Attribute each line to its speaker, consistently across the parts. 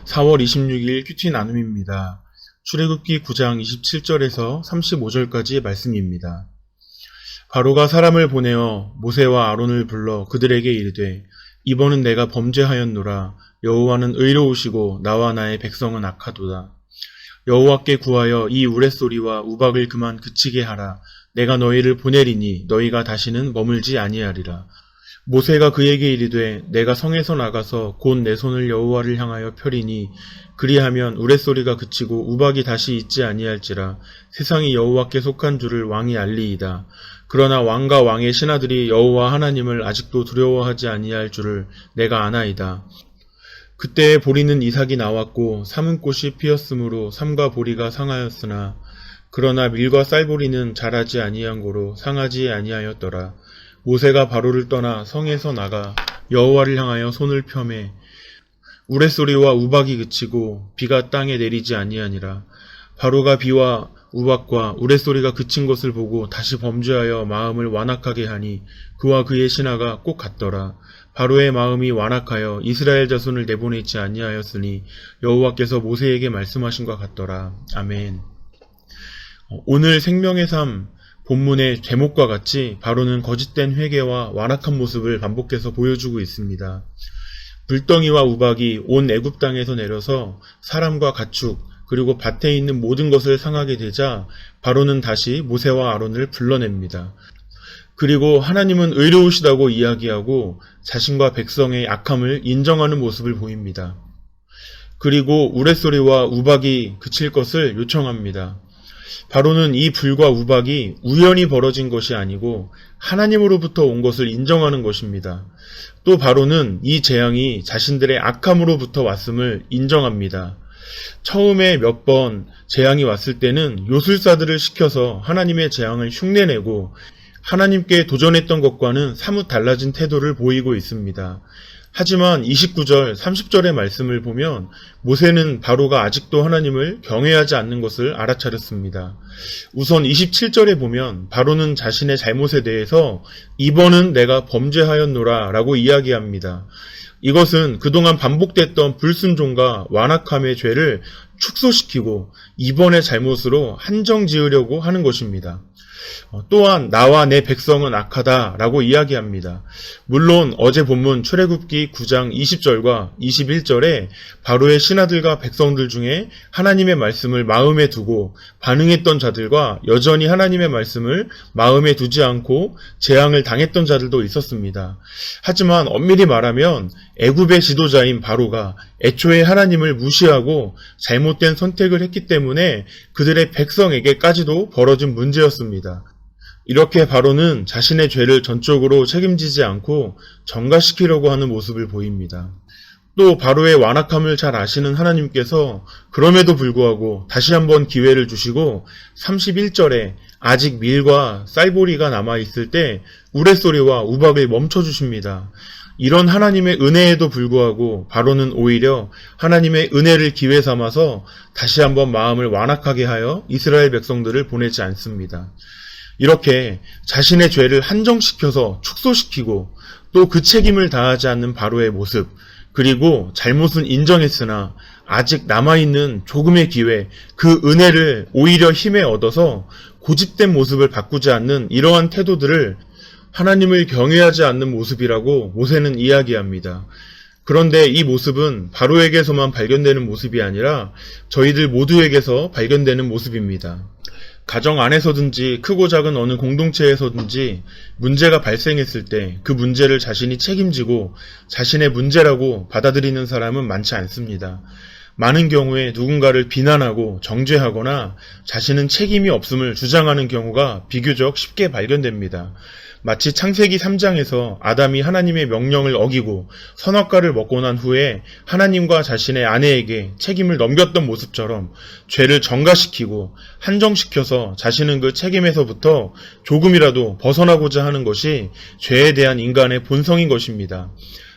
Speaker 1: 4월 26일 큐티 나눔입니다. 출애굽기 9장 27절에서 35절까지의 말씀입니다. 바로가 사람을 보내어 모세와 아론을 불러 그들에게 이르되 이번은 내가 범죄하였노라. 여호와는 의로우시고 나와 나의 백성은 악하도다. 여호와께 구하여 이 우레소리와 우박을 그만 그치게 하라. 내가 너희를 보내리니 너희가 다시는 머물지 아니하리라. 모세가 그에게 이르되 내가 성에서 나가서 곧 내 손을 여호와를 향하여 펴리니 그리하면 우레소리가 그치고 우박이 다시 있지 아니할지라. 세상이 여호와께 속한 줄을 왕이 알리이다. 그러나 왕과 왕의 신하들이 여호와 하나님을 아직도 두려워하지 아니할 줄을 내가 아나이다. 그때에 보리는 이삭이 나왔고 삼은 꽃이 피었으므로 삼과 보리가 상하였으나 그러나 밀과 쌀보리는 자라지 아니한 고로 상하지 아니하였더라. 모세가 바로를 떠나 성에서 나가 여호와를 향하여 손을 펴매 우레소리와 우박이 그치고 비가 땅에 내리지 아니하니라. 바로가 비와 우박과 우레소리가 그친 것을 보고 다시 범죄하여 마음을 완악하게 하니 그와 그의 신하가 꼭 같더라. 바로의 마음이 완악하여 이스라엘 자손을 내보내지 아니하였으니 여호와께서 모세에게 말씀하신 것 같더라. 아멘. 오늘 생명의 삶 본문의 제목과 같이 바로는 거짓된 회개와 완악한 모습을 반복해서 보여주고 있습니다. 불덩이와 우박이 온 애굽 땅에서 내려서 사람과 가축 그리고 밭에 있는 모든 것을 상하게 되자 바로는 다시 모세와 아론을 불러냅니다. 그리고 하나님은 의로우시다고 이야기하고 자신과 백성의 악함을 인정하는 모습을 보입니다. 그리고 우레소리와 우박이 그칠 것을 요청합니다. 바로는 이 불과 우박이 우연히 벌어진 것이 아니고 하나님으로부터 온 것을 인정하는 것입니다. 또 바로는 이 재앙이 자신들의 악함으로부터 왔음을 인정합니다. 처음에 몇 번 재앙이 왔을 때는 요술사들을 시켜서 하나님의 재앙을 흉내내고 하나님께 도전했던 것과는 사뭇 달라진 태도를 보이고 있습니다. 하지만 29절, 30절의 말씀을 보면 모세는 바로가 아직도 하나님을 경외하지 않는 것을 알아차렸습니다. 우선 27절에 보면 바로는 자신의 잘못에 대해서 이번은 내가 범죄하였노라 라고 이야기합니다. 이것은 그동안 반복됐던 불순종과 완악함의 죄를 축소시키고 이번의 잘못으로 한정 지으려고 하는 것입니다. 또한 나와 내 백성은 악하다 라고 이야기합니다. 물론 어제 본문 출애굽기 9장 20절과 21절에 바로의 신하들과 백성들 중에 하나님의 말씀을 마음에 두고 반응했던 자들과 여전히 하나님의 말씀을 마음에 두지 않고 재앙을 당했던 자들도 있었습니다. 하지만 엄밀히 말하면 애굽의 지도자인 바로가 애초에 하나님을 무시하고 잘못된 선택을 했기 때문에 그들의 백성에게까지도 벌어진 문제였습니다. 이렇게 바로는 자신의 죄를 전적으로 책임지지 않고 전가시키려고 하는 모습을 보입니다. 또 바로의 완악함을 잘 아시는 하나님께서 그럼에도 불구하고 다시 한번 기회를 주시고 31절에 아직 밀과 쌀보리가 남아있을 때 우레소리와 우박을 멈춰주십니다. 이런 하나님의 은혜에도 불구하고 바로는 오히려 하나님의 은혜를 기회 삼아서 다시 한번 마음을 완악하게 하여 이스라엘 백성들을 보내지 않습니다. 이렇게 자신의 죄를 한정시켜서 축소시키고 또 그 책임을 다하지 않는 바로의 모습, 그리고 잘못은 인정했으나 아직 남아있는 조금의 기회, 그 은혜를 오히려 힘에 얻어서 고집된 모습을 바꾸지 않는 이러한 태도들을 하나님을 경외하지 않는 모습이라고 모세는 이야기합니다. 그런데 이 모습은 바로에게서만 발견되는 모습이 아니라 저희들 모두에게서 발견되는 모습입니다. 가정 안에서든지 크고 작은 어느 공동체에서든지 문제가 발생했을 때 그 문제를 자신이 책임지고 자신의 문제라고 받아들이는 사람은 많지 않습니다. 많은 경우에 누군가를 비난하고 정죄하거나 자신은 책임이 없음을 주장하는 경우가 비교적 쉽게 발견됩니다. 마치 창세기 3장에서 아담이 하나님의 명령을 어기고 선악과를 먹고 난 후에 하나님과 자신의 아내에게 책임을 넘겼던 모습처럼 죄를 전가시키고 한정시켜서 자신은 그 책임에서부터 조금이라도 벗어나고자 하는 것이 죄에 대한 인간의 본성인 것입니다.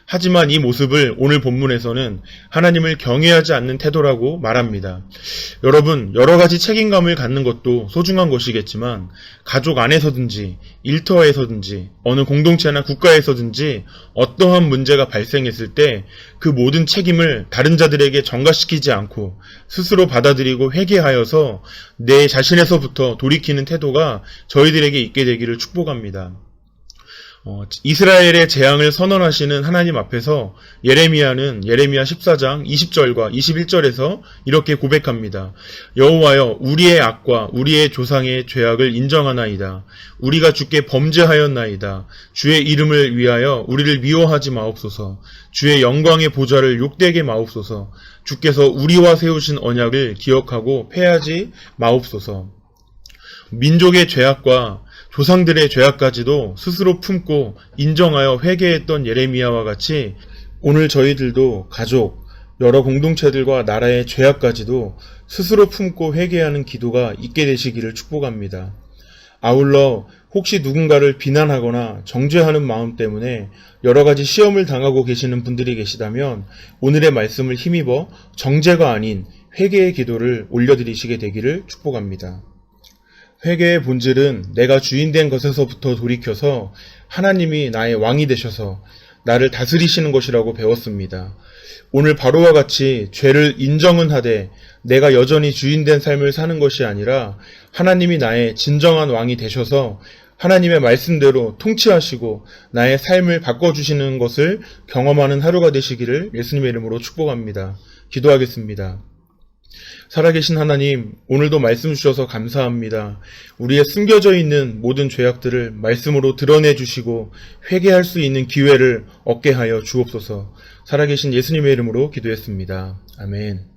Speaker 1: 하지만 이 모습을 오늘 본문에서는 하나님을 경외하지 않는 태도라고 말합니다. 여러분, 여러 가지 책임감을 갖는 것도 소중한 것이겠지만 가족 안에서든지 일터에서든지 어느 공동체나 국가에서든지 어떠한 문제가 발생했을 때 그 모든 책임을 다른 자들에게 전가시키지 않고 스스로 받아들이고 회개하여서 내 자신에서부터 돌이키는 태도가 저희들에게 있게 되기를 축복합니다. 이스라엘의 재앙을 선언하시는 하나님 앞에서 예레미야는 예레미야 14장 20절과 21절에서 이렇게 고백합니다. 여호와여, 우리의 악과 우리의 조상의 죄악을 인정하나이다. 우리가 주께 범죄하였나이다. 주의 이름을 위하여 우리를 미워하지 마옵소서. 주의 영광의 보좌를 욕되게 마옵소서. 주께서 우리와 세우신 언약을 기억하고 패하지 마옵소서. 민족의 죄악과 조상들의 죄악까지도 스스로 품고 인정하여 회개했던 예레미야와 같이 오늘 저희들도 가족, 여러 공동체들과 나라의 죄악까지도 스스로 품고 회개하는 기도가 있게 되시기를 축복합니다. 아울러 혹시 누군가를 비난하거나 정죄하는 마음 때문에 여러 가지 시험을 당하고 계시는 분들이 계시다면 오늘의 말씀을 힘입어 정죄가 아닌 회개의 기도를 올려드리시게 되기를 축복합니다. 회개의 본질은 내가 주인된 것에서부터 돌이켜서 하나님이 나의 왕이 되셔서 나를 다스리시는 것이라고 배웠습니다. 오늘 바로와 같이 죄를 인정은 하되 내가 여전히 주인된 삶을 사는 것이 아니라 하나님이 나의 진정한 왕이 되셔서 하나님의 말씀대로 통치하시고 나의 삶을 바꿔주시는 것을 경험하는 하루가 되시기를 예수님의 이름으로 축복합니다. 기도하겠습니다. 살아계신 하나님, 오늘도 말씀 주셔서 감사합니다. 우리의 숨겨져 있는 모든 죄악들을 말씀으로 드러내 주시고 회개할 수 있는 기회를 얻게 하여 주옵소서. 살아계신 예수님의 이름으로 기도했습니다. 아멘.